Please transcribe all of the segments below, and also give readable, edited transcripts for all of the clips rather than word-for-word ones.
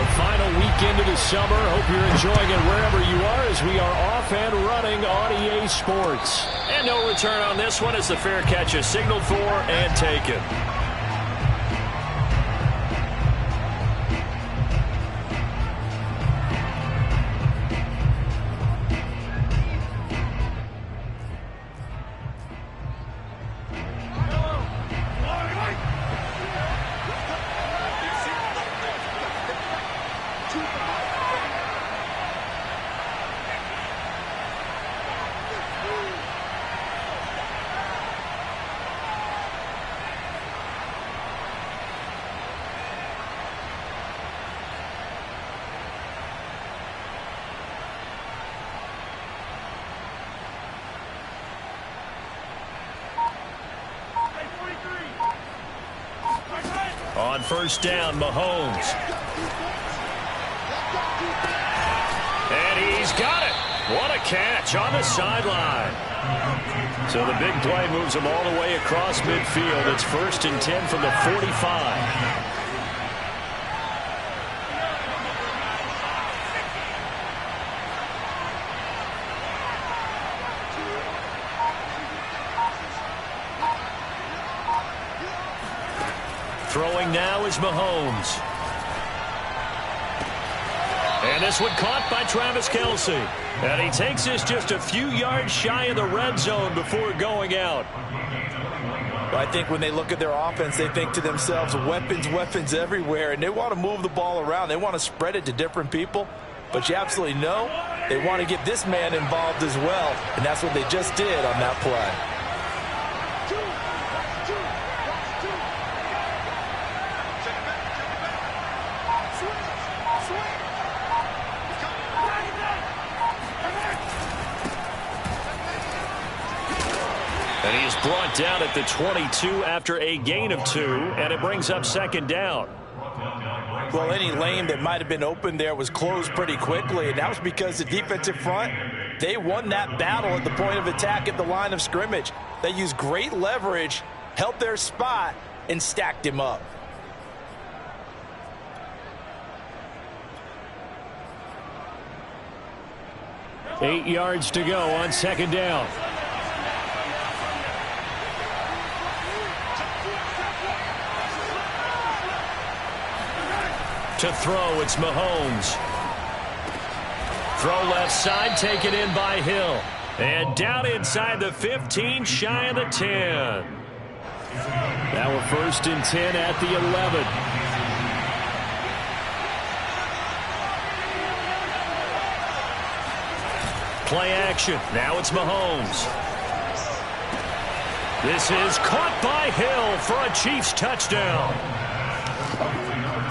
The final weekend of the summer. Hope you're enjoying it wherever you are as we are off and running on EA Sports. And no return on this one as the fair catch is signaled for and taken. On first down, Mahomes. And he's got it. What a catch on the sideline. So the big play moves him all the way across midfield. It's 1st and 10 from the 45. Throwing now is Mahomes. And this one caught by Travis Kelce. And he takes this just a few yards shy of the red zone before going out. I think when they look at their offense, they think to themselves, weapons everywhere. And they want to move the ball around. They want to spread it to different people. But you absolutely know they want to get this man involved as well. And that's what they just did on that play. And he is brought down at the 22 after a gain of 2, and it brings up 2nd down. Well, any lane that might have been open there was closed pretty quickly, and that was because the defensive front, they won that battle at the point of attack at the line of scrimmage. They used great leverage, held their spot, and stacked him up. Eight yards to go on 2nd down. To throw, it's Mahomes. Throw left side, taken in by Hill. And down inside the 15, shy of the 10. Now we're 1st and 10 at the 11. Play action. Now it's Mahomes. This is caught by Hill for a Chiefs touchdown.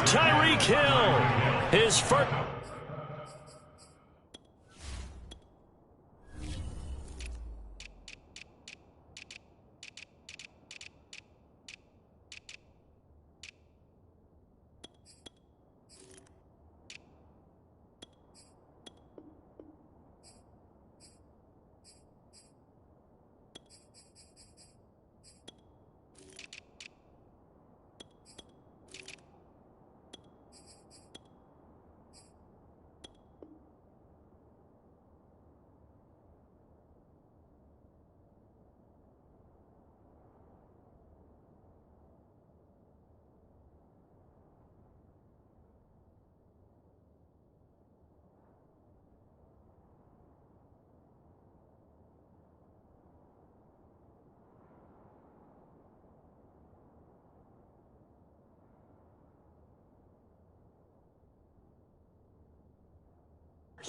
Tyreek Hill, his first.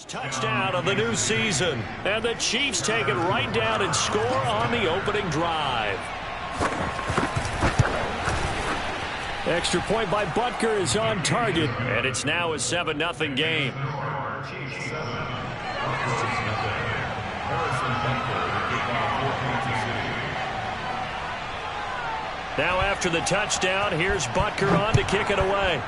Touchdown of the new season. And the Chiefs take it right down and score on the opening drive. Extra point by Butker is on target. And it's now a 7-0 game. Now after the touchdown, here's Butker on to kick it away.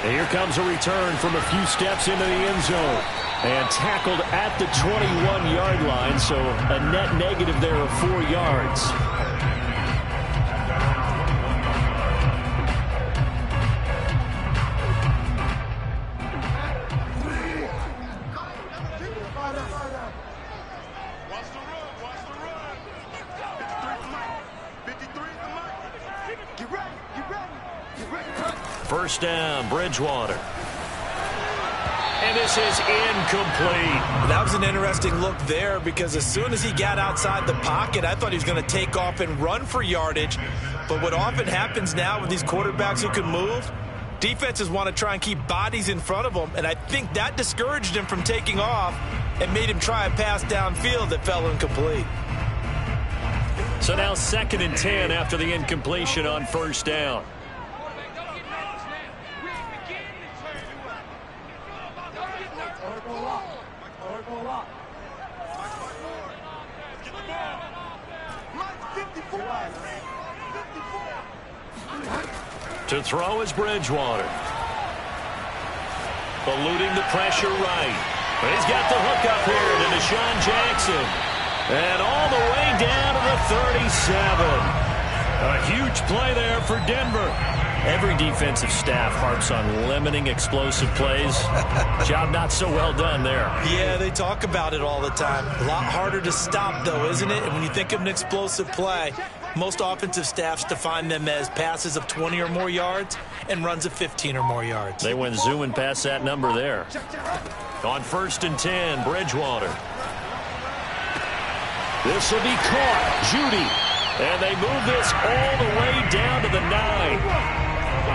Here comes a return from a few steps into the end zone. And tackled at the 21-yard line, so a net negative there of 4 yards. first down. Bridgewater. And this is incomplete. That was an interesting look there because as soon as he got outside the pocket, I thought he was going to take off and run for yardage. But what often happens now with these quarterbacks who can move, defenses want to try and keep bodies in front of them, and I think that discouraged him from taking off and made him try a pass downfield that fell incomplete. So now 2nd and 10 after the incompletion on first down. To throw is Bridgewater. Eluding the pressure right. He's got the hook up here to Deshaun Jackson. And all the way down to the 37. A huge play there for Denver. Every defensive staff harps on limiting explosive plays. Job not so well done there. Yeah, they talk about it all the time. A lot harder to stop, though, isn't it? And when you think of an explosive play, most offensive staffs define them as passes of 20 or more yards and runs of 15 or more yards. They went zooming past that number there. On 1st and 10, Bridgewater. This will be caught. Judy. And they move this all the way down to the 9.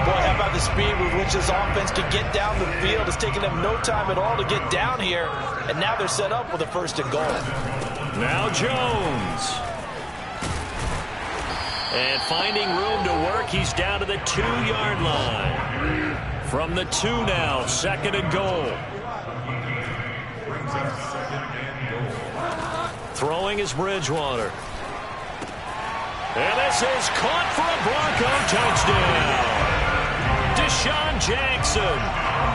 Boy, how about the speed with which this offense can get down the field? It's taken them no time at all to get down here. And now they're set up with a 1st and goal. Now Jones. And finding room to work, he's down to the 2-yard line. From the 2 now, 2nd and goal. Throwing is Bridgewater. And this is caught for a Bronco touchdown. Deshaun Jackson,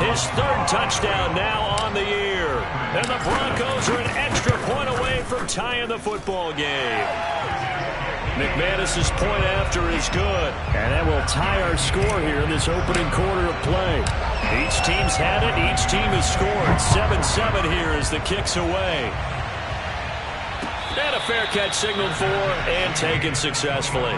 his 3rd touchdown now on the year. And the Broncos are an extra point away from tying the football game. McManus's point after is good. And that will tie our score here in this opening quarter of play. Each team's had it. Each team has scored. 7-7 here as the kick's away. And a fair catch signaled for and taken successfully.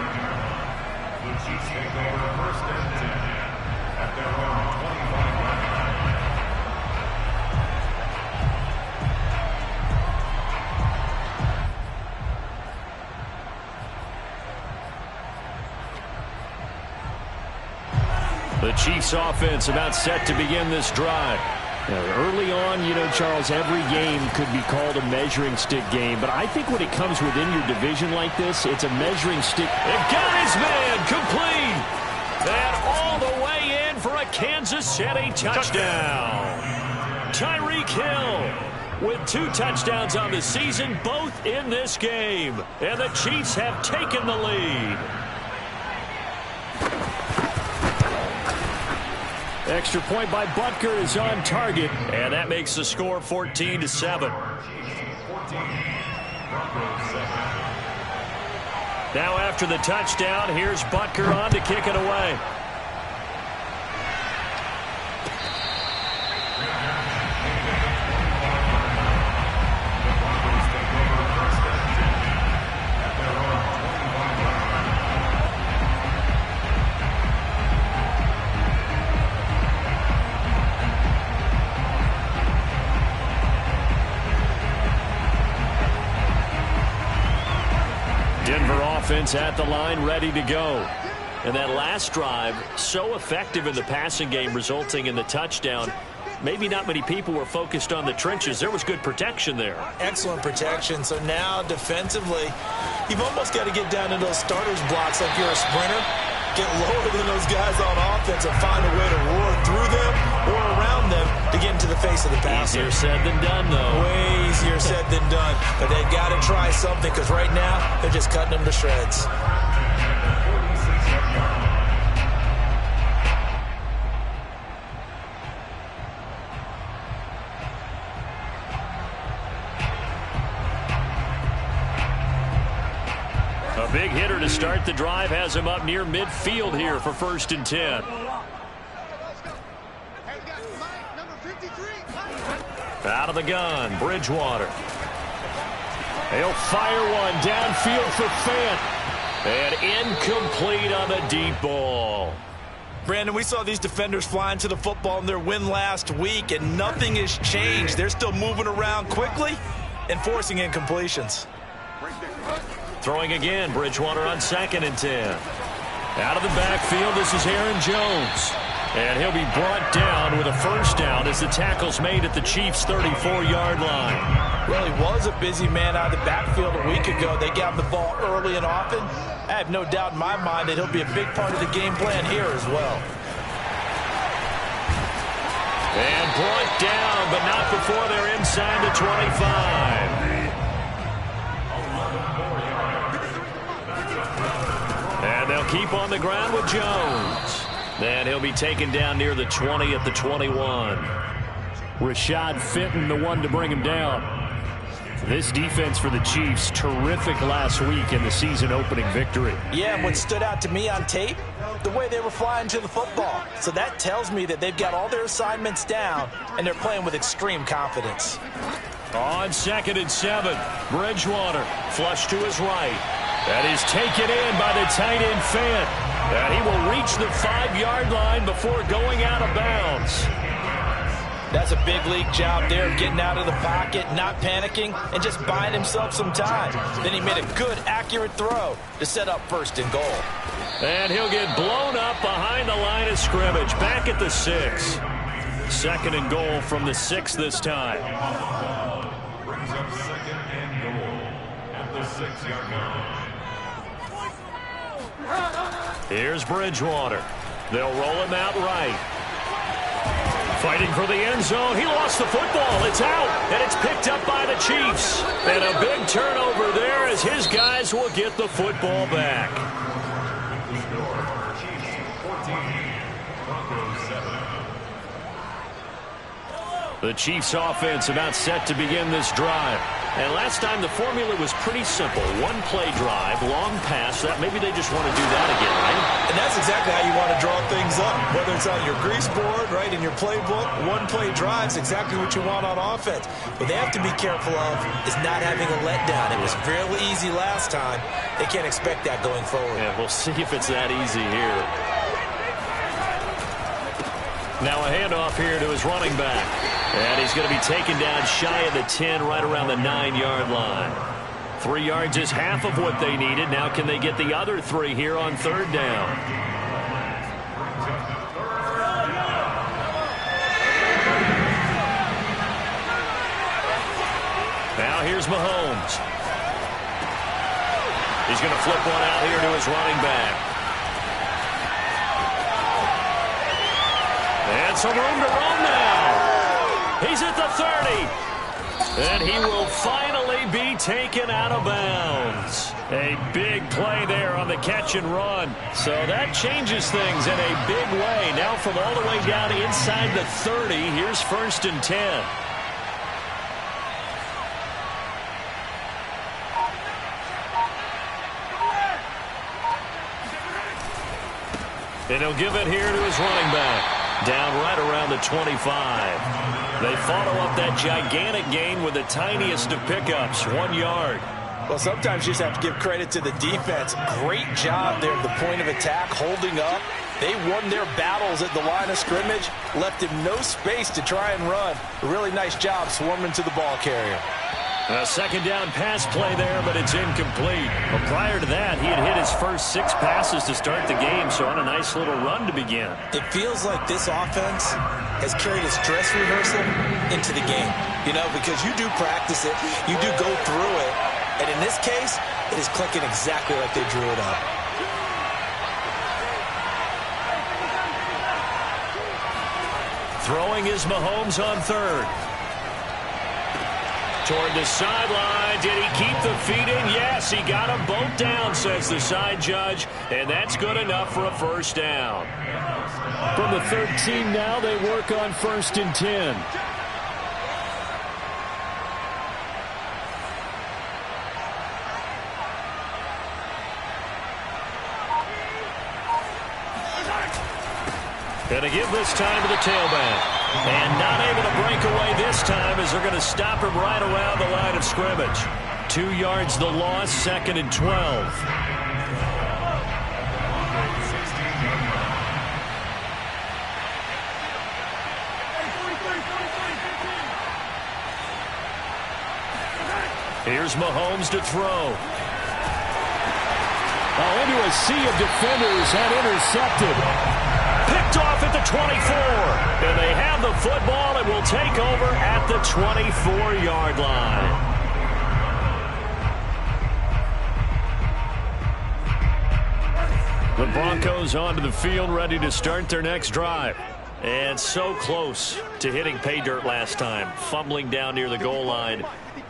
The Chiefs offense about set to begin this drive. Now, early on, you know, Charles, every game could be called a measuring stick game. But I think when it comes within your division like this, it's a measuring stick. They've got his man complete. And all the way in for a Kansas City touchdown. Tyreek Hill with 2 touchdowns on the season, both in this game. And the Chiefs have taken the lead. Extra point by Butker is on target, and that makes the score 14-7. Now after the touchdown, here's Butker on to kick it away. Offense at the line, ready to go. And that last drive, so effective in the passing game, resulting in the touchdown. Maybe not many people were focused on the trenches. There was good protection there. Excellent protection. So now defensively, you've almost got to get down to those starters blocks like you're a sprinter. Get lower than those guys on offense and find a way to roar through them or around them to get into the face of the passer. Easier said than done, though. Way easier said than done. But they've got to try something because right now they're just cutting them to shreds. A big hitter to start the drive has him up near midfield here for 1st and 10. Out of the gun, Bridgewater. He'll fire one downfield for Fant. And incomplete on the deep ball. Brandon, we saw these defenders flying to the football in their win last week, and nothing has changed. They're still moving around quickly and forcing incompletions. Throwing again, Bridgewater on 2nd and 10. Out of the backfield, this is Aaron Jones. And he'll be brought down with a first down as the tackle's made at the Chiefs' 34-yard line. Well, he was a busy man out of the backfield a week ago. They got him the ball early and often. I have no doubt in my mind that he'll be a big part of the game plan here as well. And brought down, but not before they're inside the 25. And they'll keep on the ground with Jones. And he'll be taken down near the 20 at the 21. Rashad Fenton, the one to bring him down. This defense for the Chiefs, terrific last week in the season-opening victory. Yeah, and what stood out to me on tape, the way they were flying to the football. So that tells me that they've got all their assignments down, and they're playing with extreme confidence. On 2nd and 7, Bridgewater flush to his right. That is taken in by the tight end Fant. And he will reach the 5-yard line before going out of bounds. That's a big league job there of getting out of the pocket, not panicking, and just buying himself some time. Then he made a good, accurate throw to set up 1st and goal. And he'll get blown up behind the line of scrimmage, back at the 6. 2nd and goal from the 6 this time. Brings up 2nd and goal at the 6-yard line. Here's Bridgewater. They'll roll him out right. Fighting for the end zone. He lost the football. It's out, and it's picked up by the Chiefs. And a big turnover there as his guys will get the football back. Chiefs 14, Broncos 7. The Chiefs offense about set to begin this drive. And last time the formula was pretty simple. One-play drive, long pass. That maybe they just want to do that again, right? And that's exactly how you want to draw things up. Whether it's on your grease board, right, in your playbook, one-play drive's exactly what you want on offense. What they have to be careful of is not having a letdown. It was fairly easy last time. They can't expect that going forward. Yeah, we'll see if it's that easy here. Now a handoff here to his running back. And he's going to be taken down shy of the 10, right around the 9-yard line. 3 yards is half of what they needed. Now can they get the other 3 here on 3rd down? Now here's Mahomes. He's going to flip one out here to his running back. And some room to run now. He's at the 30. And he will finally be taken out of bounds. A big play there on the catch and run. So that changes things in a big way. Now from all the way down inside the 30, here's 1st and 10. And he'll give it here to his running back. Down right around the 25. They follow up that gigantic gain with the tiniest of pickups, 1 yard. Well, sometimes you just have to give credit to the defense. Great job there at the point of attack, holding up. They won their battles at the line of scrimmage, left him no space to try and run. A really nice job swarming to the ball carrier. A 2nd down pass play there, but it's incomplete. But prior to that, he had hit his first 6 passes to start the game, so on a nice little run to begin. It feels like this offense has carried its dress rehearsal into the game. You know, because you do practice it, you do go through it, and in this case, it is clicking exactly like they drew it up. Throwing is Mahomes on 3rd. Toward the sideline. Did he keep the feet in? Yes, he got them both down, says the side judge. And that's good enough for a 1st down. From the 13 now, they work on 1st and 10. Going to give this time to the tailback. And not able to break away this time as they're going to stop him right around the line of scrimmage. 2 yards the loss, 2nd and 12. Here's Mahomes to throw. Oh, into a sea of defenders and intercepted. Picked off at the 24. And they have the football and will take over at the 24-yard line. The Broncos onto the field, ready to start their next drive. And so close to hitting pay dirt last time, fumbling down near the goal line.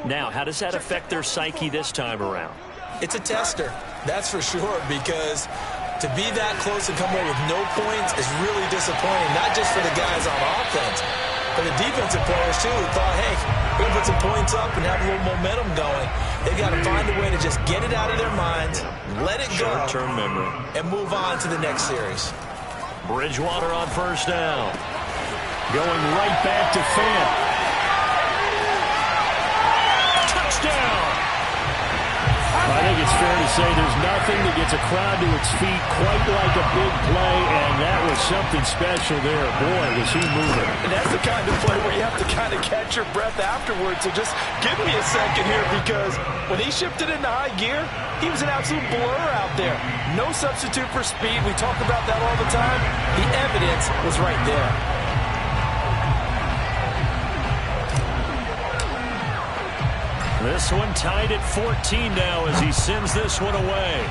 Now, how does that affect their psyche this time around? It's a tester, that's for sure, because to be that close and come away with no points is really disappointing, not just for the guys on offense, but the defensive players, too, who thought, hey, we're going to put some points up and have a little momentum going. They've got to find a way to just get it out of their minds, let it go, short-term memory, and move on to the next series. Bridgewater on first down. Going right back to Fant. Touchdown! I think it's fair to say there's nothing that gets a crowd to its feet quite like a big play, and that was something special there. Boy, was he moving. And that's the kind of play where you have to kind of catch your breath afterwards. So just give me a second here, because when he shifted into high gear, he was an absolute blur out there. No substitute for speed. We talk about that all the time. The evidence was right there. This one tied at 14 now as he sends this one away.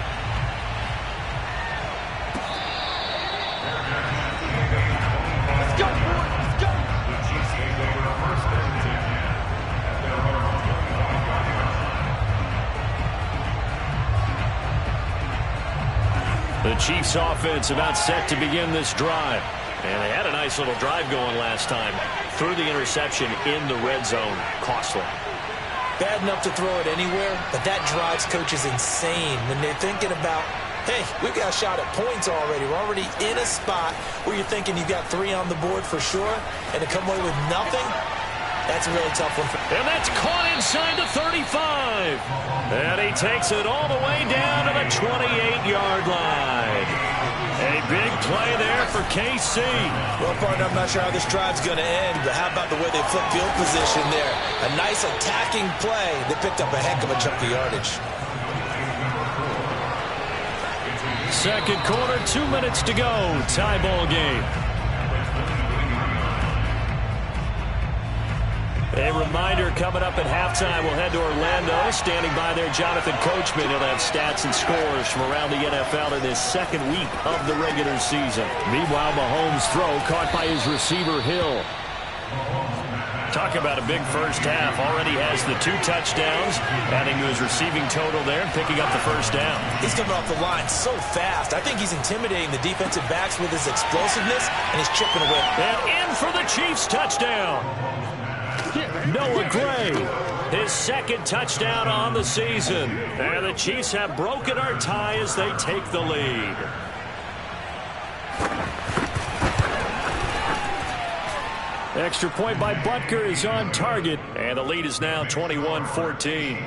Let's go, boy. Let's go. The Chiefs offense about set to begin this drive. And they had a nice little drive going last time. Threw the interception in the red zone. Costly. Bad enough to throw it anywhere, but that drives coaches insane when they're thinking about, hey, we've got a shot at points already. We're already in a spot where you're thinking you've got 3 on the board for sure, and to come away with nothing, that's a really tough one. And that's caught inside the 35. And he takes it all the way down to the 28-yard line. A big play there for KC. Well, partner, I'm not sure how this drive's going to end, but how about the way they flip field position there? A nice attacking play. They picked up a heck of a chunk of yardage. Second quarter, 2 minutes to go. Tie ball game. A reminder, coming up at halftime, we'll head to Orlando. Standing by there, Jonathan Coachman. He'll have stats and scores from around the NFL in his second week of the regular season. Meanwhile, Mahomes' throw caught by his receiver, Hill. Talk about a big first half. Already has the 2 touchdowns, adding to his receiving total there and picking up the first down. He's coming off the line so fast. I think he's intimidating the defensive backs with his explosiveness, and he's chipping away. And in for the Chiefs touchdown. Noah Gray, his second touchdown on the season. And the Chiefs have broken our tie as they take the lead. Extra point by Butker is on target. And the lead is now 21-14.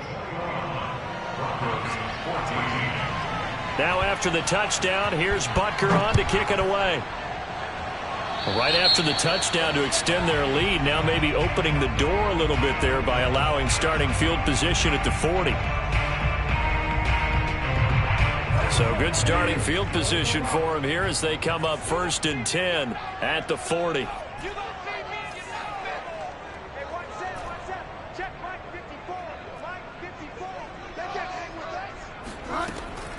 Now after the touchdown, here's Butker on to kick it away. Right after the touchdown to extend their lead, now maybe opening the door a little bit there by allowing starting field position at the 40. So good starting field position for him here as they come up 1st and 10 at the 40.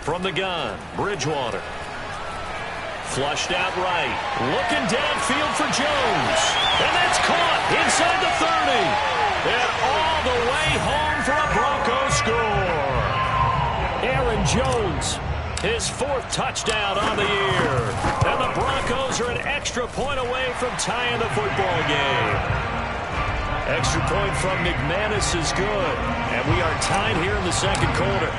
From the gun, Bridgewater. Flushed out right. Looking downfield for Jones. And that's caught inside the 30. And all the way home for a Broncos score. Aaron Jones. His 4th touchdown on the year. And the Broncos are an extra point away from tying the football game. Extra point from McManus is good. And we are tied here in the second quarter.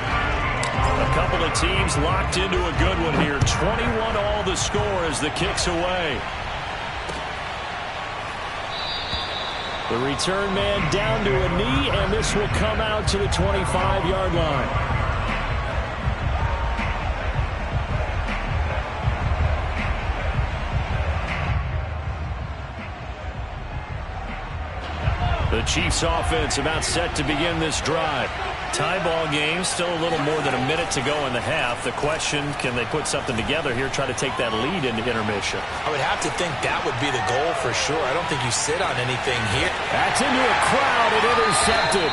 A couple of teams locked into a good one here. 21 all the score as the kick's away. The return man down to a knee, and this will come out to the 25-yard line. The Chiefs offense about set to begin this drive. Tie ball game, still a little more than a minute to go in the half. The question, can they put something together here, try to take that lead into intermission? I would have to think that would be the goal for sure. I don't think you sit on anything here. That's into a crowd and intercepted.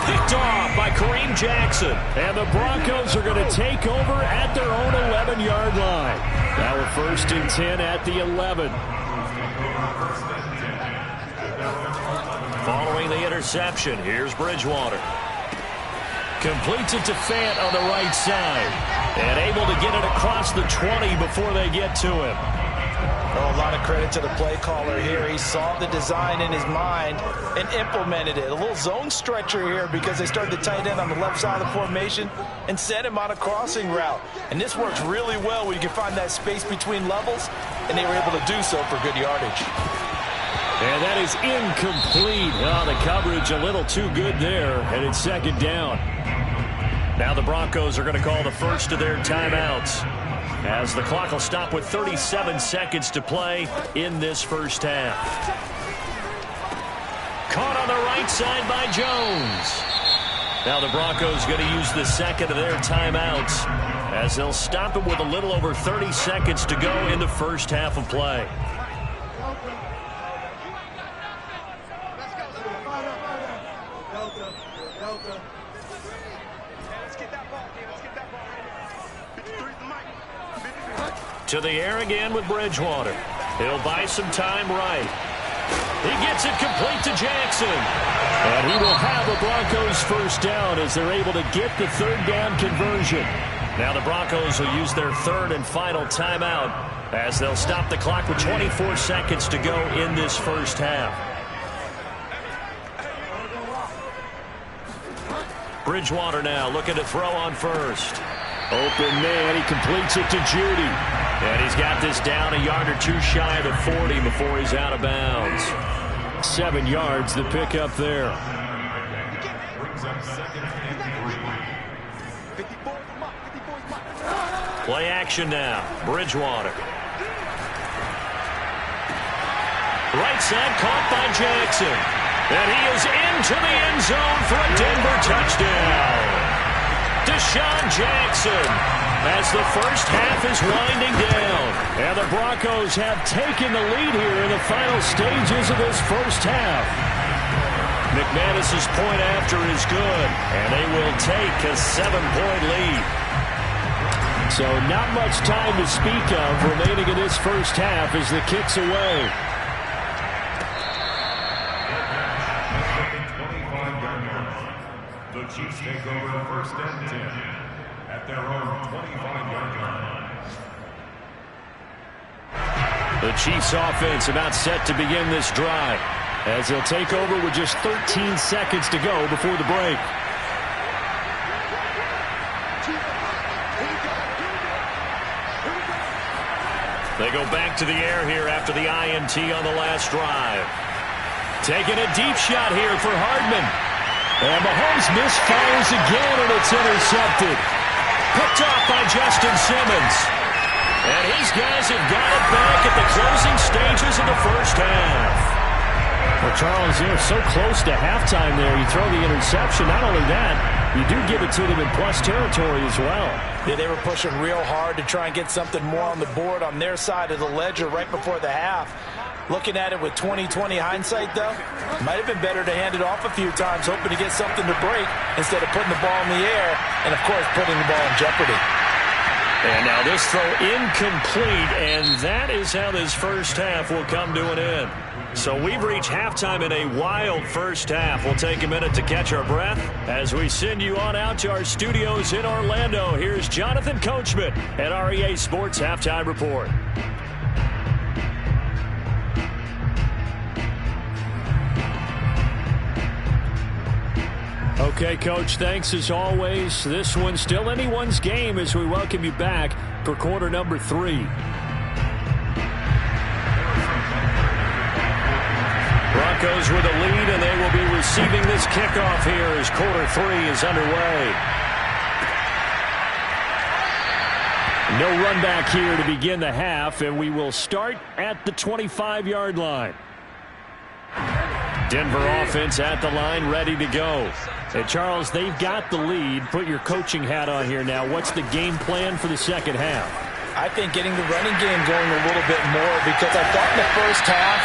Picked off by Kareem Jackson. And the Broncos are going to take over at their own 11-yard line. Now a 1st and 10 at the 11. Following the interception, here's Bridgewater. Completes it to Fant on the right side. And able to get it across the 20 before they get to him. Oh, a lot of credit to the play caller here. He saw the design in his mind and implemented it. A little zone stretcher here because they started the tight end on the left side of the formation and sent him on a crossing route. And this works really well when you can find that space between levels, and they were able to do so for good yardage. And that is incomplete. Oh, the coverage a little too good there, and it's 2nd down. Now the Broncos are going to call the first of their timeouts, as the clock will stop with 37 seconds to play in this first half. Caught on the right side by Jones. Now the Broncos going to use the second of their timeouts, as they'll stop it with a little over 30 seconds to go in the first half of play. To the air again with Bridgewater. He'll buy some time right. He gets it complete to Jackson. And he will have a Broncos 1st down as they're able to get the 3rd down conversion. Now the Broncos will use their 3rd and final timeout, as they'll stop the clock with 24 seconds to go in this first half. Bridgewater now looking to throw on first. Open man, he completes it to Judy. And he's got this down a yard or two shy of the 40 before he's out of bounds. 7 yards, the pickup there. Play action now. Bridgewater. Right side caught by Jackson. And he is into the end zone for a Denver touchdown. Deshaun Jackson, as the first half is winding down. And the Broncos have taken the lead here in the final stages of this first half. McManus's point after is good, and they will take a 7-point lead. So not much time to speak of remaining in this first half as the kick's away. The Chiefs take over 1st and 10 at their own 25-yard line. The Chiefs offense about set to begin this drive, as they'll take over with just 13 seconds to go before the break. They go back to the air here after the INT on the last drive. Taking a deep shot here for Hardman. And Mahomes misfires again, and it's intercepted. Picked off by Justin Simmons. And his guys have got it back at the closing stages of the first half. Well, Charles, they're so close to halftime there. You throw the interception. Not only that, you do give it to them in plus territory as well. Yeah, they were pushing real hard to try and get something more on the board on their side of the ledger right before the half. Looking at it with 20/20 hindsight, though, might have been better to hand it off a few times, hoping to get something to break instead of putting the ball in the air and, of course, putting the ball in jeopardy. And now this throw incomplete, and that is how this first half will come to an end. So we've reached halftime in a wild first half. We'll take a minute to catch our breath as we send you on out to our studios in Orlando. Here's Jonathan Coachman at REA Sports Halftime Report. Okay, Coach, thanks as always. This one's still anyone's game as we welcome you back for quarter number 3. Broncos with a lead, and they will be receiving this kickoff here as quarter 3 is underway. No run back here to begin the half, and we will start at the 25-yard line. Denver offense at the line, ready to go. Hey, Charles, they've got the lead. Put your coaching hat on here now. What's the game plan for the second half? I think getting the running game going a little bit more, because I thought in the first half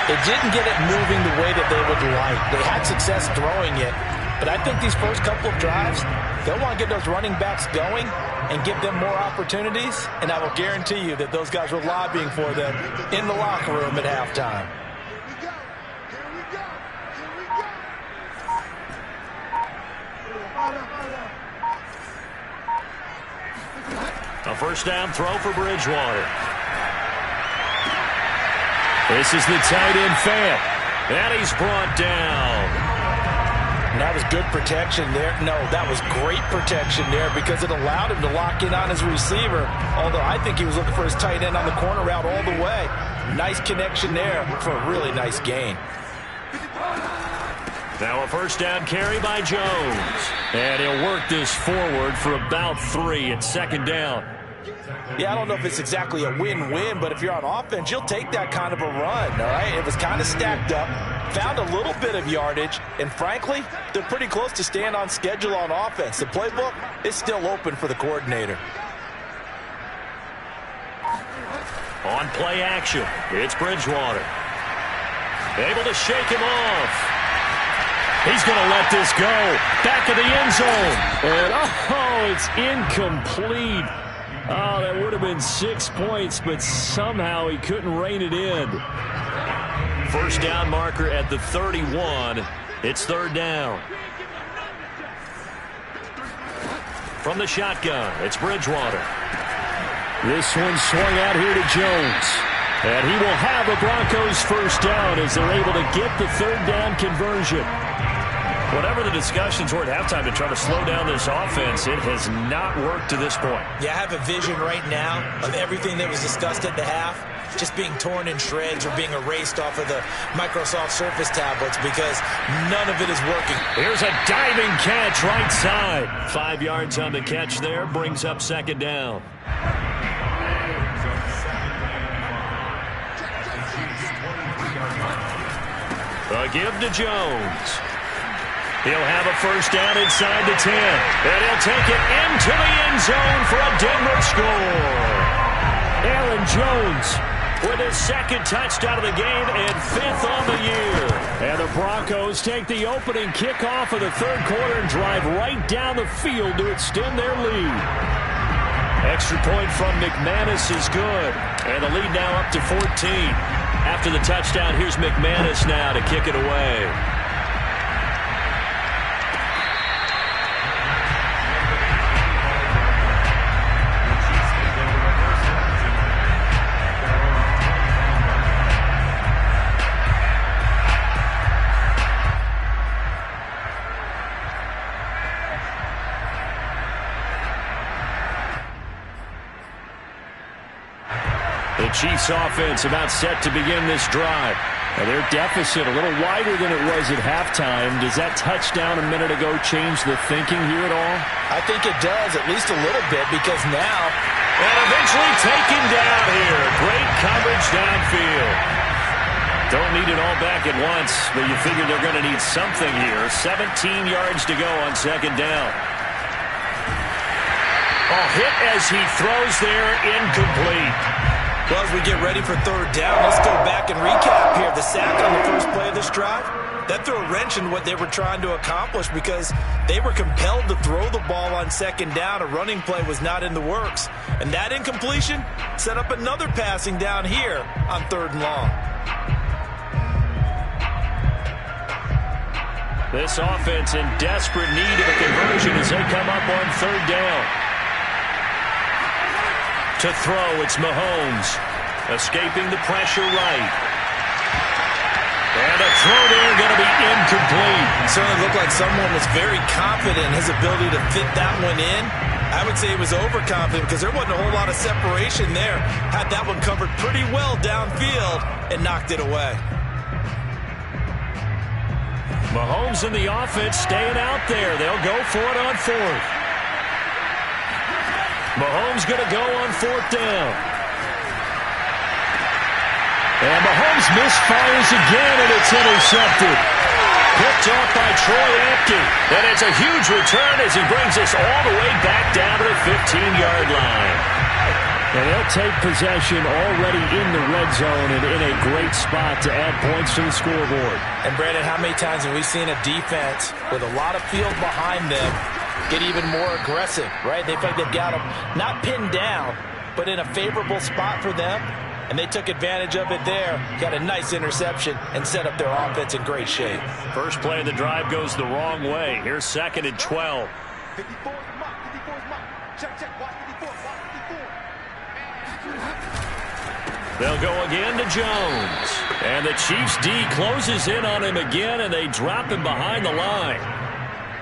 they didn't get it moving the way that they would like. They had success throwing it, but I think these first couple of drives, they'll want to get those running backs going and give them more opportunities, and I will guarantee you that those guys were lobbying for them in the locker room at halftime. A first down throw for Bridgewater. This is the tight end Fant. And he's brought down. And that was good protection there. No, that was great protection there, because it allowed him to lock in on his receiver. Although I think he was looking for his tight end on the corner route all the way. Nice connection there for a really nice gain. Now a first down carry by Jones. And he'll work this forward for about 3 at second down. Yeah, I don't know if it's exactly a win-win, but if you're on offense, you'll take that kind of a run, all right? It was kind of stacked up, found a little bit of yardage, and frankly, they're pretty close to staying on schedule on offense. The playbook is still open for the coordinator. On play action, it's Bridgewater. Able to shake him off. He's going to let this go. Back of the end zone. And, it's incomplete. Oh, that would have been 6 points, but somehow he couldn't rein it in. First down marker at the 31. It's third down. From the shotgun, it's Bridgewater. This one swung out here to Jones. And he will have the Broncos first down as they're able to get the third down conversion. Whatever the discussions were at halftime to try to slow down this offense, it has not worked to this point. Yeah, I have a vision right now of everything that was discussed at the half just being torn in shreds or being erased off of the Microsoft Surface tablets, because none of it is working. Here's a diving catch right side. 5 yards on the catch there, brings up second down. A give to Jones. He'll have a first down inside the 10. And he'll take it into the end zone for a Denver score. Aaron Jones with his second touchdown of the game and 5th on the year. And the Broncos take the opening kickoff of the third quarter and drive right down the field to extend their lead. Extra point from McManus is good. And the lead now up to 14. After the touchdown, here's McManus now to kick it away. The Chiefs offense about set to begin this drive. Now their deficit a little wider than it was at halftime. Does that touchdown a minute ago change the thinking here at all? I think it does, at least a little bit, because now... And eventually taken down here. Great coverage downfield. Don't need it all back at once, but you figure they're going to need something here. 17 yards to go on second down. Hit as he throws there, incomplete. Well, as we get ready for third down, let's go back and recap here. The sack on the first play of this drive, that threw a wrench in what they were trying to accomplish, because they were compelled to throw the ball on second down. A running play was not in the works. And that incompletion set up another passing down here on third and long. This offense in desperate need of a conversion as they come up on third down. To throw, it's Mahomes. Escaping the pressure right. And a throw there going to be incomplete. It certainly looked like someone was very confident in his ability to fit that one in. I would say he was overconfident, because there wasn't a whole lot of separation there. Had that one covered pretty well downfield and knocked it away. Mahomes and the offense staying out there. They'll go for it on fourth. Mahomes going to go on fourth down. And Mahomes misfires again, and it's intercepted. Picked off by Troy Apke. And it's a huge return as he brings us all the way back down to the 15-yard line. And they'll take possession already in the red zone and in a great spot to add points to the scoreboard. And, Brandon, how many times have we seen a defense with a lot of field behind them get even more aggressive, right? They feel like they've got them not pinned down, but in a favorable spot for them. And they took advantage of it there, got a nice interception, and set up their offense in great shape. First play of the drive goes the wrong way. Here's 2nd and 12. 54 is mark. 54 is mark. Check. Watch 54. Watch 54. They'll go again to Jones. And the Chiefs D closes in on him again, and they drop him behind the line.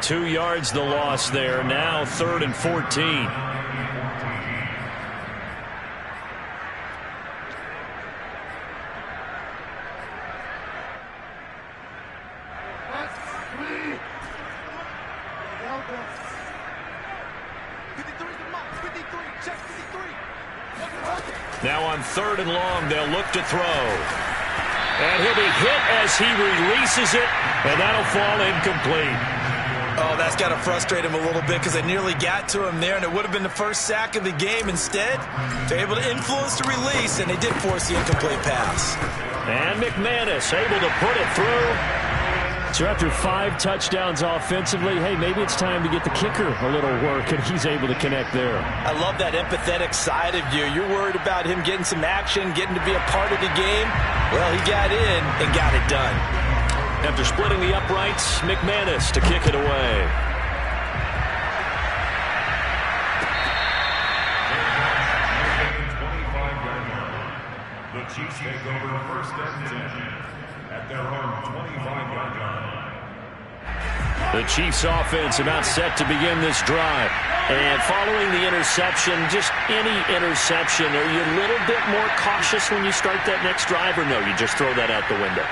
2 yards the loss there. Now 3rd and 14. Now on 3rd and long, they'll look to throw. And he'll be hit as he releases it, and that'll fall incomplete. Oh, that's got to frustrate him a little bit because they nearly got to him there, and it would have been the first sack of the game. Instead, they're able to influence the release, and they did force the incomplete pass. And McManus able to put it through. So after 5 touchdowns offensively, hey, maybe it's time to get the kicker a little work, and he's able to connect there. I love that empathetic side of you. You're worried about him getting some action, getting to be a part of the game. Well, he got in and got it done. After splitting the uprights, McManus to kick it away. The Chiefs take over 1st and 10 at their own 25-yard line. The Chiefs offense about set to begin this drive. And following the interception, just any interception, are you a little bit more cautious when you start that next drive, or no, you just throw that out the window?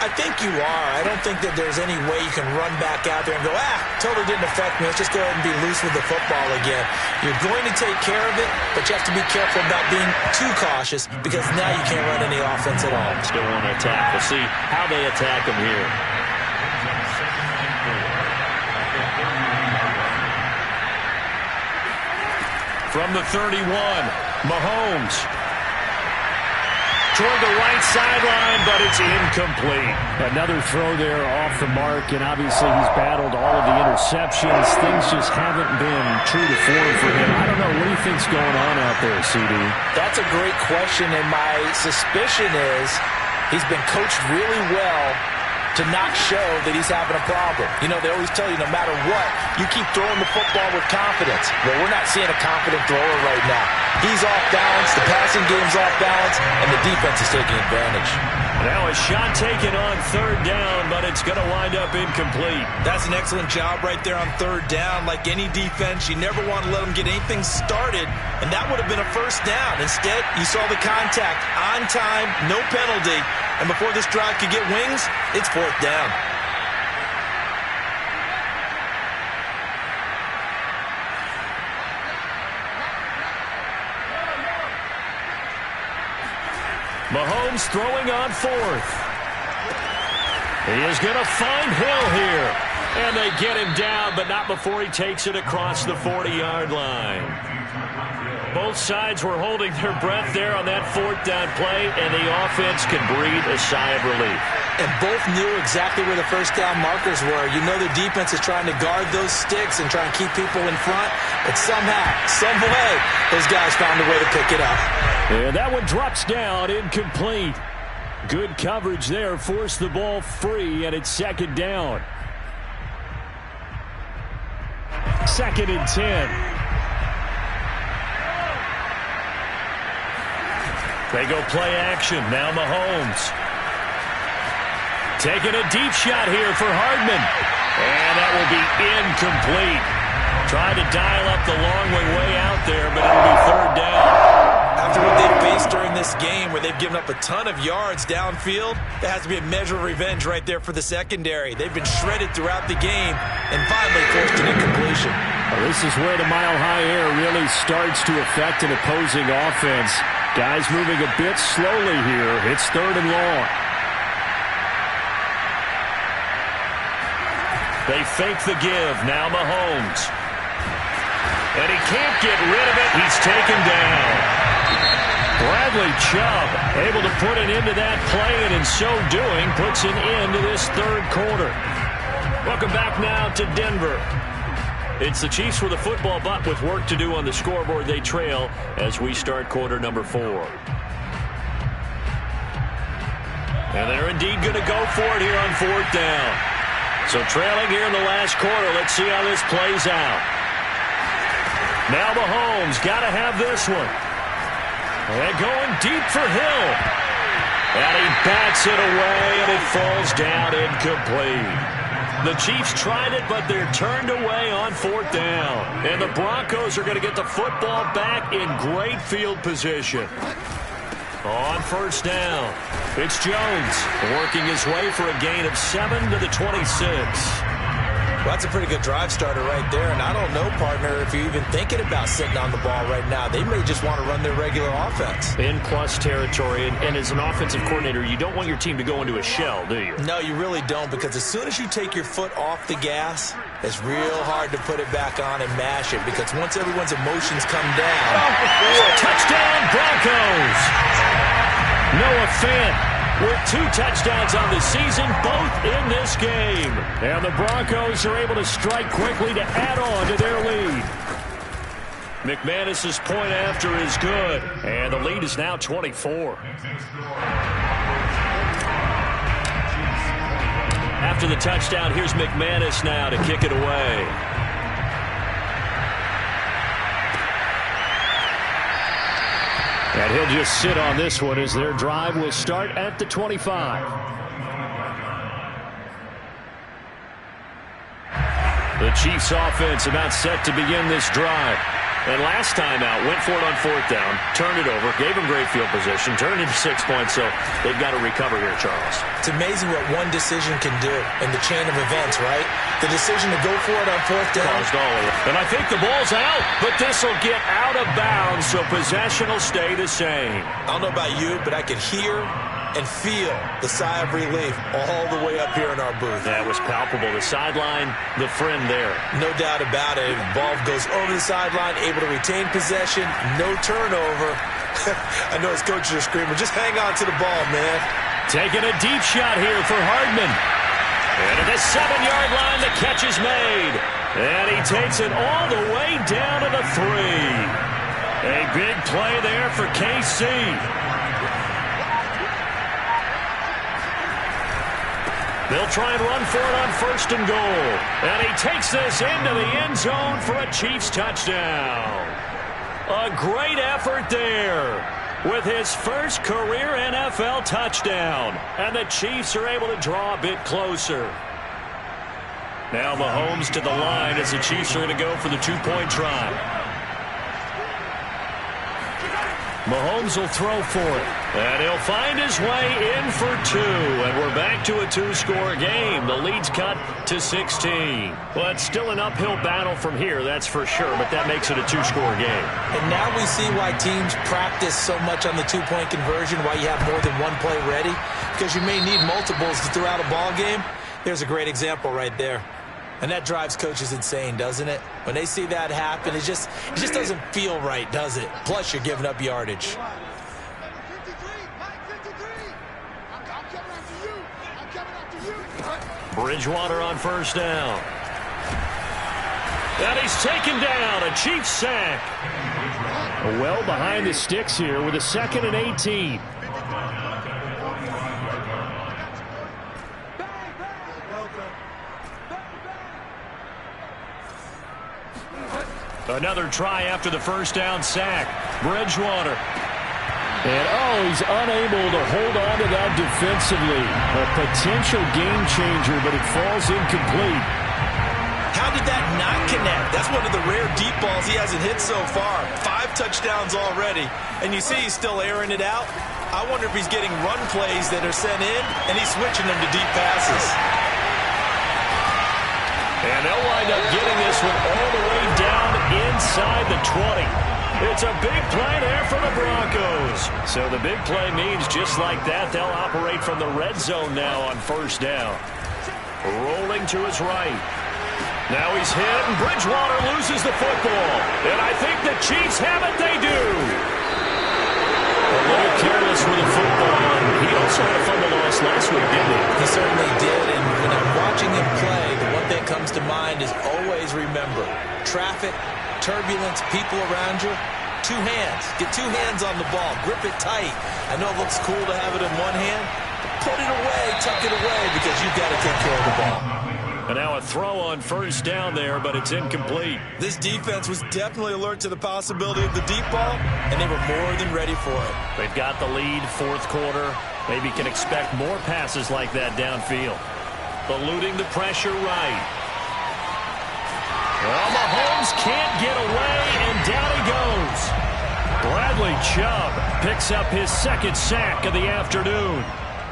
I think you are. I don't think that there's any way you can run back out there and go, totally didn't affect me. Let's just go ahead and be loose with the football again. You're going to take care of it, but you have to be careful about being too cautious because now you can't run any offense at all. Still want to attack. We'll see how they attack them here. From the 31, Mahomes. Toward the right sideline, but it's incomplete. Another throw there off the mark, and obviously he's battled all of the interceptions. Things just haven't been true to form for him. I don't know. What do you think's going on out there, CD? That's a great question, and my suspicion is he's been coached really well to not show that he's having a problem. You know, they always tell you no matter what, you keep throwing the football with confidence. Well, we're not seeing a confident thrower right now. He's off balance, the passing game's off balance, and the defense is taking advantage. Now a shot taken on 3rd down, but it's going to wind up incomplete. That's an excellent job right there on 3rd down. Like any defense, you never want to let them get anything started, and that would have been a 1st down. Instead, you saw the contact on time, no penalty, and before this drive could get wings, it's 4th down. Mahomes throwing on 4th. He is going to find Hill here. And they get him down, but not before he takes it across the 40-yard line. Both sides were holding their breath there on that 4th down play, and the offense can breathe a sigh of relief. And both knew exactly where the 1st down markers were. You know the defense is trying to guard those sticks and try and keep people in front. But somehow, some way, those guys found a way to pick it up. And that one drops down, incomplete. Good coverage there, forced the ball free, and it's 2nd down. 2nd and 10. They go play action. Now Mahomes. Taking a deep shot here for Hardman. And that will be incomplete. Tried to dial up the long way out there, but it'll be 3rd down. After what they've faced during this game where they've given up a ton of yards downfield, there has to be a measure of revenge right there for the secondary. They've been shredded throughout the game and finally forced an incompletion. Well, this is where the mile-high air really starts to affect an opposing offense. Guys moving a bit slowly here. It's 3rd and long. They fake the give. Now Mahomes. And he can't get rid of it. He's taken down. Bradley Chubb able to put an end to that play, and in so doing puts an end to this 3rd quarter. Welcome back now to Denver. It's the Chiefs with a football, but with work to do on the scoreboard. They trail as we start quarter number 4. And they're indeed going to go for it here on 4th down. So trailing here in the last quarter. Let's see how this plays out. Now Mahomes got to have this one. And going deep for Hill. And he bats it away, and it falls down incomplete. The Chiefs tried it, but they're turned away on 4th down. And the Broncos are going to get the football back in great field position. On 1st down, it's Jones working his way for a gain of 7 to the 26. Well, that's a pretty good drive starter right there. And I don't know, partner, if you're even thinking about sitting on the ball right now. They may just want to run their regular offense. In plus territory. And as an offensive coordinator, you don't want your team to go into a shell, do you? No, you really don't, because as soon as you take your foot off the gas, it's real hard to put it back on and mash it, because once everyone's emotions come down. Touchdown, Broncos! Noah Fant with 2 touchdowns on the season, both in this game. And the Broncos are able to strike quickly to add on to their lead. McManus's point after is good, and the lead is now 24. After the touchdown, here's McManus now to kick it away. And he'll just sit on this one as their drive will start at the 25. The Chiefs offense about set to begin this drive. And last time out, went for it on 4th down, turned it over, gave them great field position, turned it into 6 points, so they've got to recover here, Charles. It's amazing what one decision can do in the chain of events, right? The decision to go for it on 4th down. Caused all of it. And I think the ball's out, but this will get out of bounds, so possession will stay the same. I don't know about you, but I could hear and feel the sigh of relief all the way up here in our booth. That was palpable. The sideline, the friend there. No doubt about it. The ball goes over the sideline, able to retain possession, no turnover. I know his coaches are screaming, just hang on to the ball, man. Taking a deep shot here for Hardman. And at the 7-yard line, the catch is made. And he takes it all the way down to the 3. A big play there for KC. They'll try and run for it on 1st and goal. And he takes this into the end zone for a Chiefs touchdown. A great effort there with his first career NFL touchdown. And the Chiefs are able to draw a bit closer. Now Mahomes to the line as the Chiefs are going to go for the 2-point try. Mahomes will throw for it. And he'll find his way in for 2. And we're back to a 2-score game. The lead's cut to 16. Well, it's still an uphill battle from here, that's for sure. But that makes it a 2-score game. And now we see why teams practice so much on the 2-point conversion, why you have more than one play ready. Because you may need multiples throughout a ball game. There's a great example right there. And that drives coaches insane, doesn't it? When they see that happen, it just doesn't feel right, does it? Plus, you're giving up yardage. Bridgewater on 1st down. And he's taken down. A Chiefs sack. Well behind the sticks here with a 2nd and 18. Another try after the 1st down sack. Bridgewater. And, he's unable to hold on to that defensively. A potential game changer, but it falls incomplete. How did that not connect? That's one of the rare deep balls he hasn't hit so far. 5 touchdowns already. And you see he's still airing it out. I wonder if he's getting run plays that are sent in, and he's switching them to deep passes. And they'll wind up getting this one all the way down inside the 20. It's a big play there for the Broncos. So the big play means just like that, they'll operate from the red zone now on first down. Rolling to his right. Now he's hit, and Bridgewater loses the football. And I think the Chiefs have it. They do. A little careless with the football. He also had a fumble loss last week, didn't he? He certainly did. And when I'm watching him play, the one thing that comes to mind is always remember, traffic, turbulence, people around you, two hands. Get two hands on the ball. Grip it tight. I know it looks cool to have it in one hand. Put it away, tuck it away, because you've got to take care of the ball. And now a throw on first down there, but it's incomplete. This defense was definitely alert to the possibility of the deep ball, and they were more than ready for it. They've got the lead, fourth quarter. Maybe can expect more passes like that downfield. Eluding the pressure right. Well, Mahomes can't get away, and down he goes. Bradley Chubb picks up his second sack of the afternoon.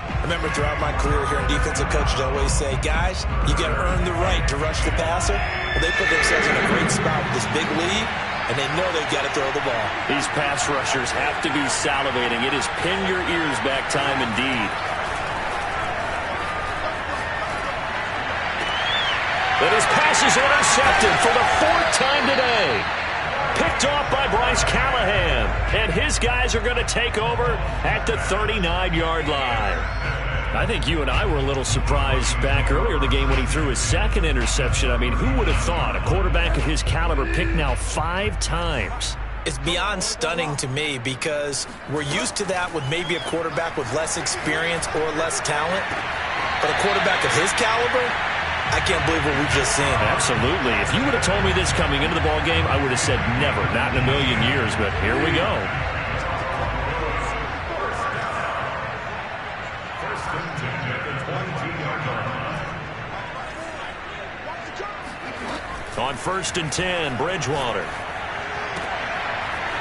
I remember throughout my career here in defensive coaches, I always say, guys, you got to earn the right to rush the passer. Well, they put themselves in a great spot with this big lead, and they know they've got to throw the ball. These pass rushers have to be salivating. It is pin your ears back time indeed. But his pass is intercepted for the fourth time today. Picked off by Bryce Callahan. And his guys are going to take over at the 39-yard line. I think you and I were a little surprised back earlier in the game when he threw his second interception. I mean, who would have thought a quarterback of his caliber picked now 5 times? It's beyond stunning to me because we're used to that with maybe a quarterback with less experience or less talent. But a quarterback of his caliber, I can't believe what we've just seen. Absolutely. If you would have told me this coming into the ball game, I would have said never, not in a million years, but here we go. On 1st and 10, Bridgewater.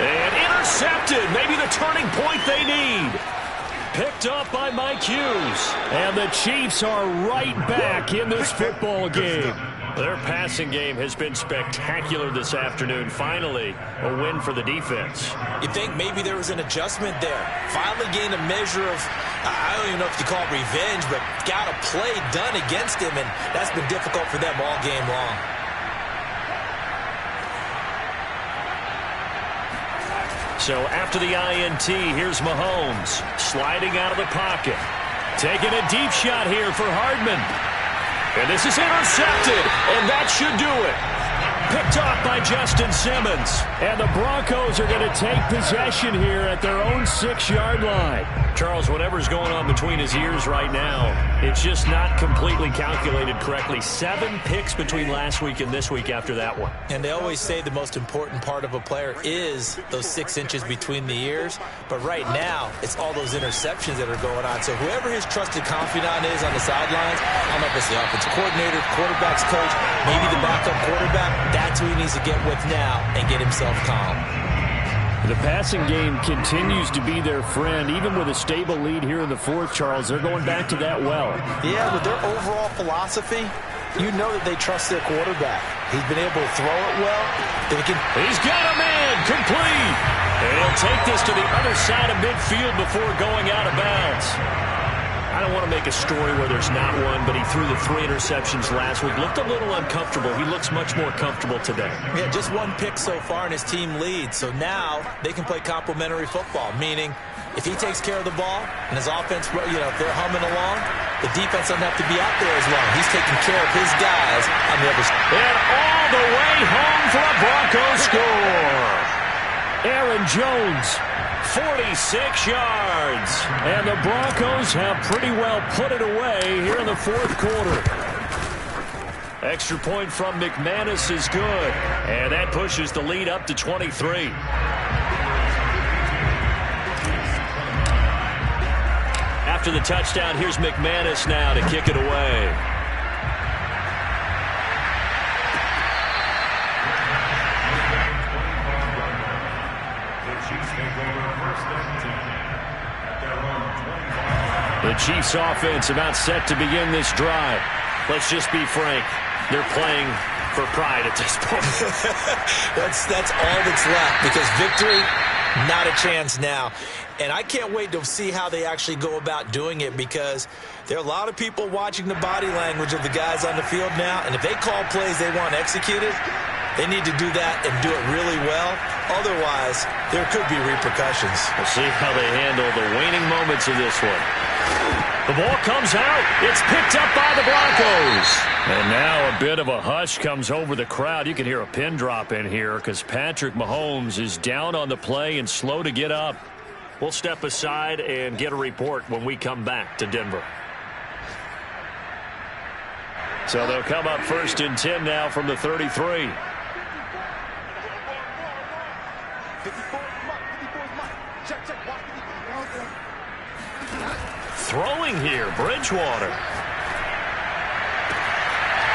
And intercepted. Maybe the turning point they need. Picked up by Mike Hughes. And the Chiefs are right back in this football game. Their passing game has been spectacular this afternoon. Finally, a win for the defense. You think maybe there was an adjustment there. Finally gained a measure of, I don't even know if you call it revenge, but got a play done against him, and that's been difficult for them all game long. So after the INT, here's Mahomes sliding out of the pocket. Taking a deep shot here for Hardman. And this is intercepted, and that should do it. Picked off by Justin Simmons. And the Broncos are going to take possession here at their own 6-yard line. Charles, whatever's going on between his ears right now, it's just not completely calculated correctly. 7 picks between last week and this week after that one. And they always say the most important part of a player is those 6 inches between the ears. But right now, it's all those interceptions that are going on. So whoever his trusted confidant is on the sidelines, I don't know if it's the offensive coordinator, quarterback's coach, maybe the backup quarterback, that's who he needs to get with now and get himself calm. The passing game continues to be their friend. Even with a stable lead here in the fourth, Charles, they're going back to that well. Yeah, with their overall philosophy, you know that they trust their quarterback. He's been able to throw it well. He's got a man complete. And he'll take this to the other side of midfield before going out of bounds. I don't want to make a story where there's not one, but he threw the 3 interceptions last week. Looked a little uncomfortable. He looks much more comfortable today. Yeah, just 1 pick so far and his team leads. So now they can play complementary football, meaning if he takes care of the ball and his offense, if they're humming along, the defense doesn't have to be out there as long. He's taking care of his guys on the other side. And all the way home for a Broncos score. Aaron Jones, 46 yards. And the Broncos have pretty well put it away here in the fourth quarter. Extra point from McManus is good. And that pushes the lead up to 23. After the touchdown, here's McManus now to kick it away. The Chiefs offense about set to begin this drive. Let's just be frank. They're playing for pride at this point. That's all that's left, because victory, not a chance now. And I can't wait to see how they actually go about doing it, because there are a lot of people watching the body language of the guys on the field now, and if they call plays they want executed, they need to do that and do it really well. Otherwise, there could be repercussions. We'll see how they handle the waning moments of this one. The ball comes out. It's picked up by the Broncos. And now a bit of a hush comes over the crowd. You can hear a pin drop in here because Patrick Mahomes is down on the play and slow to get up. We'll step aside and get a report when we come back to Denver. So they'll come up 1st and 10 now from the 33. Throwing here, Bridgewater.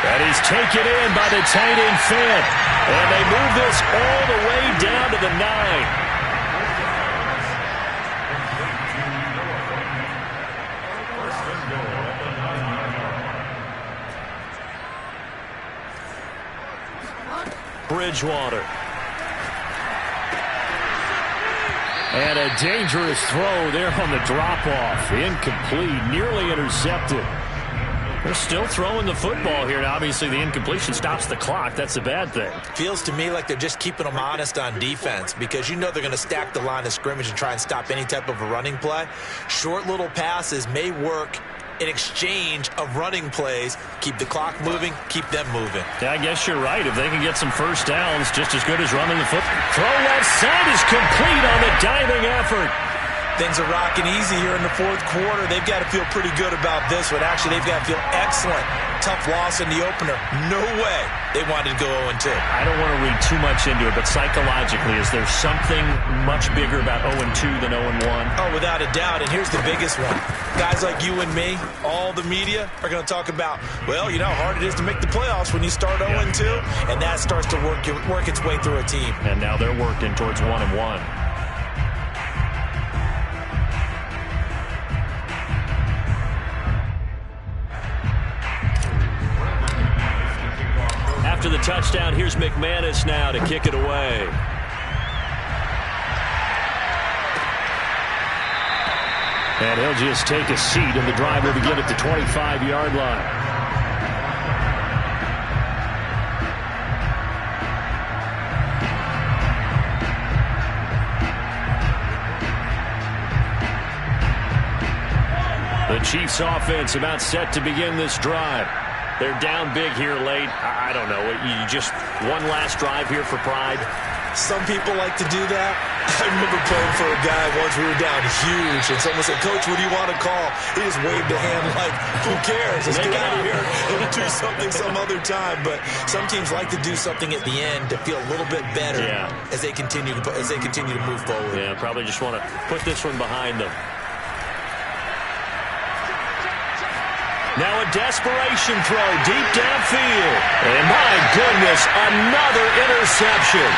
And he's taken in by the tight end Fant. And they move this all the way down to the 9. Bridgewater. And a dangerous throw there on the drop-off. Incomplete, nearly intercepted. They're still throwing the football here. Now, obviously, the incompletion stops the clock. That's a bad thing. Feels to me like they're just keeping them honest on defense, because you know they're going to stack the line of scrimmage and try and stop any type of a running play. Short little passes may work in exchange of running plays. Keep the clock moving, keep them moving. Yeah, I guess you're right. If they can get some first downs, just as good as running the football. Throw left side is complete on the diving effort. Things are rocking easy here in the 4th quarter. They've got to feel pretty good about this one. Actually, they've got to feel excellent. Tough loss in the opener. No way they wanted to go 0-2. I don't want to read too much into it, but psychologically, is there something much bigger about 0-2 than 0-1? Oh, without a doubt. And here's the biggest one. Guys like you and me, all the media, are going to talk about, well, you know how hard it is to make the playoffs when you start 0-2, and that starts to work its way through a team. And now they're working towards 1-1. After the touchdown, here's McManus now to kick it away. And he'll just take a seat, and the drive will begin at the 25-yard line. The Chiefs offense about set to begin this drive. They're down big here late. I don't know. You just one last drive here for pride. Some people like to do that. I remember playing for a guy once. We were down huge, and someone said, "Coach, what do you want to call?" He just waved a hand like, "Who cares? Let's get out of here and do something some other time." But some teams like to do something at the end to feel a little bit better as they continue to move forward. Yeah, probably just want to put this one behind them. Now a desperation throw deep downfield. And my goodness, another interception.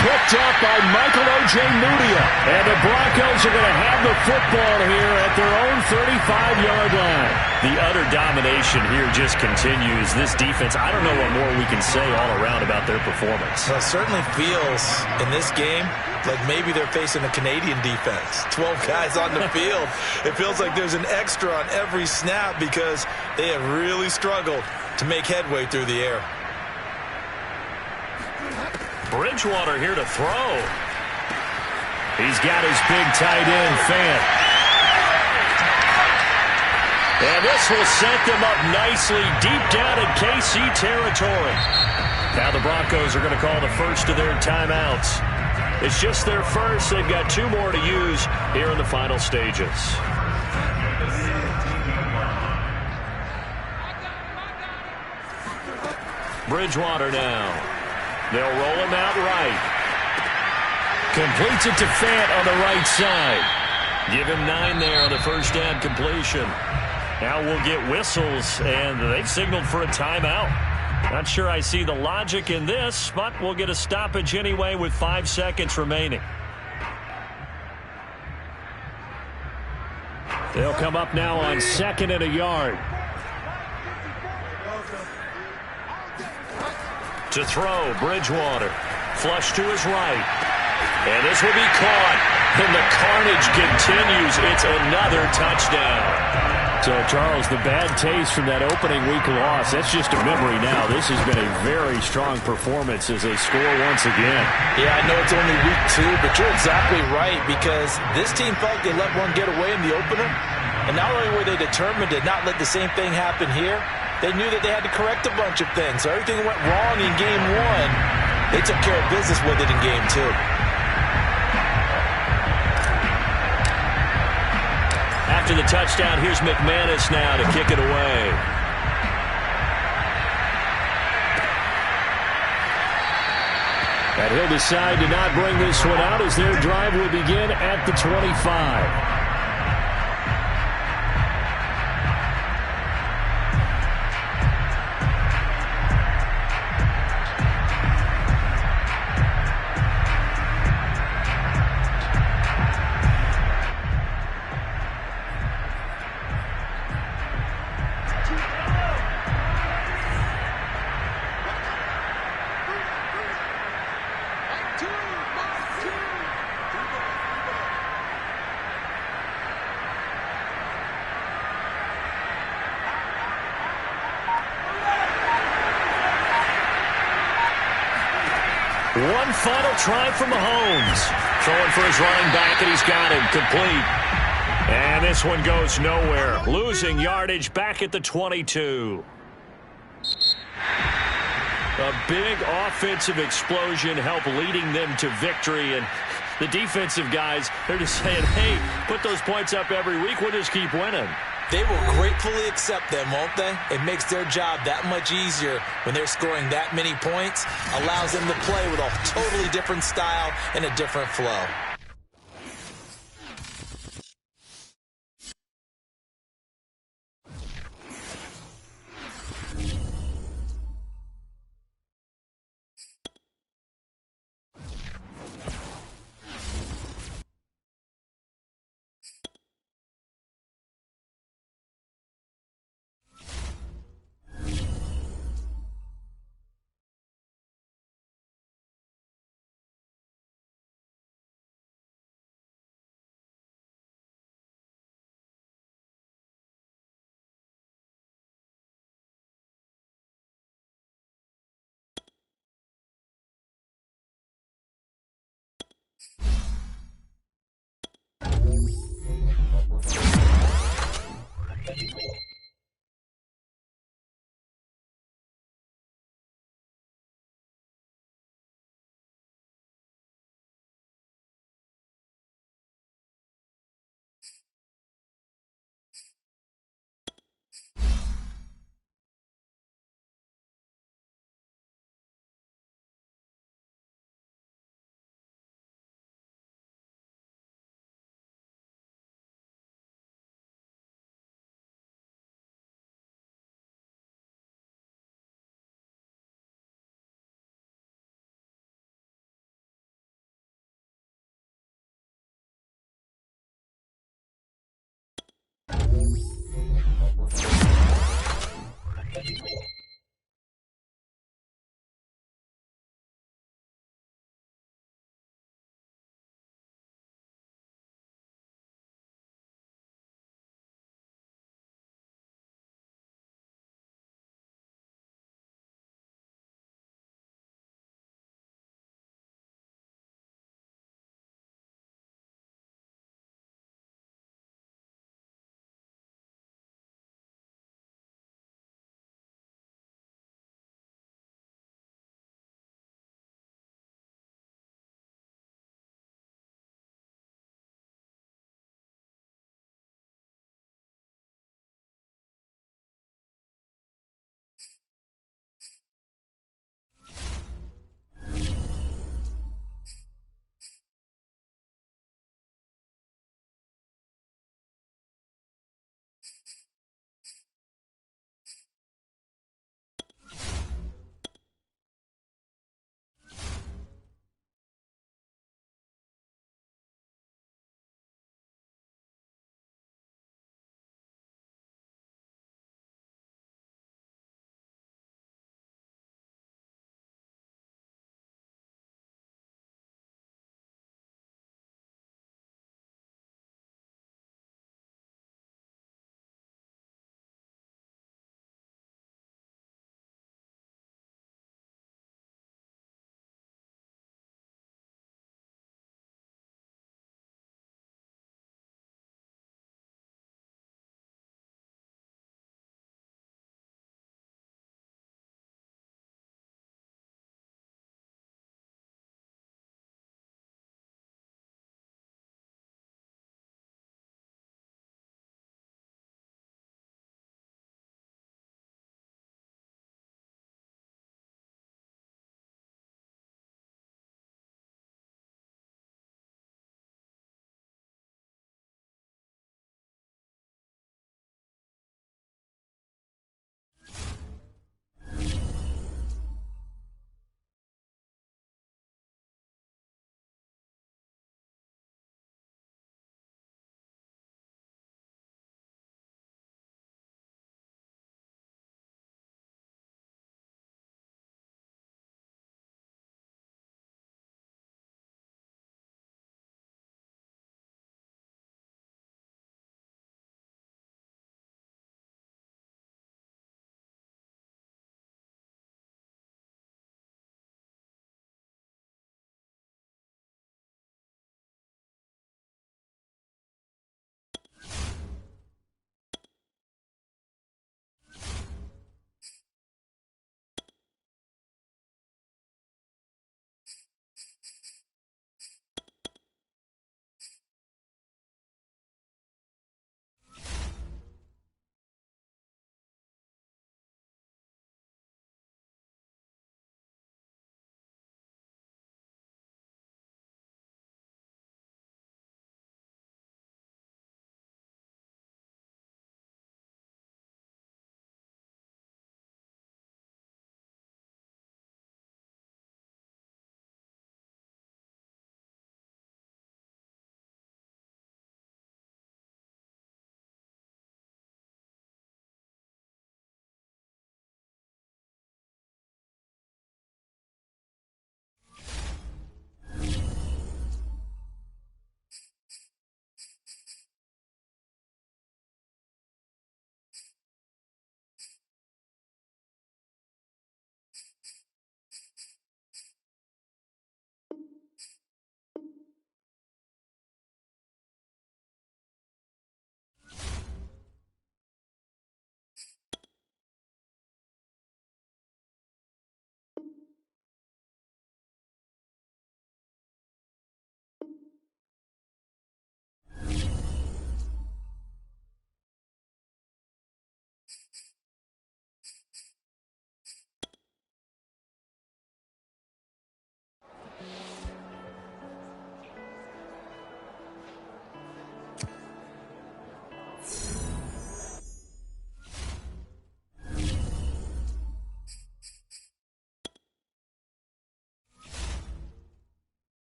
Picked up by Michael O.J. Mudia. And the Broncos are going to have the football here at their own 35-yard line. The utter domination here just continues. This defense, I don't know what more we can say all around about their performance. Well, it certainly feels in this game like maybe they're facing a Canadian defense. 12 guys on the field. It feels like there's an extra on every snap because they have really struggled to make headway through the air. Bridgewater here to throw. He's got his big tight end, Fant. And this will set them up nicely deep down in KC territory. Now the Broncos are going to call the first of their timeouts. It's just their first. They've got 2 more to use here in the final stages. Bridgewater now. They'll roll him out right. Completes it to Fant on the right side. Give him 9 there on the first down completion. Now we'll get whistles, and they've signaled for a timeout. Not sure I see the logic in this, but we'll get a stoppage anyway with 5 seconds remaining. They'll come up now on 2nd and a yard. To throw, Bridgewater. Flush to his right. And this will be caught. And the carnage continues. It's another touchdown. So, Charles, the bad taste from that opening week loss, that's just a memory now. This has been a very strong performance as they score once again. Yeah, I know it's only week 2, but you're exactly right, because this team felt they let one get away in the opener. And not only were they determined to not let the same thing happen here, they knew that they had to correct a bunch of things. So everything went wrong in game 1. They took care of business with it in game 2. After the touchdown, here's McManus now to kick it away. And he'll decide to not bring this one out as their drive will begin at the 25. One final try from Mahomes. Throwing for his running back, and he's got him complete. And this one goes nowhere. Losing yardage back at the 22. A big offensive explosion helped leading them to victory. And the defensive guys, they're just saying, hey, put those points up every week. We'll just keep winning. They will gratefully accept them, won't they? It makes their job that much easier when they're scoring that many points. Allows them to play with a totally different style and a different flow.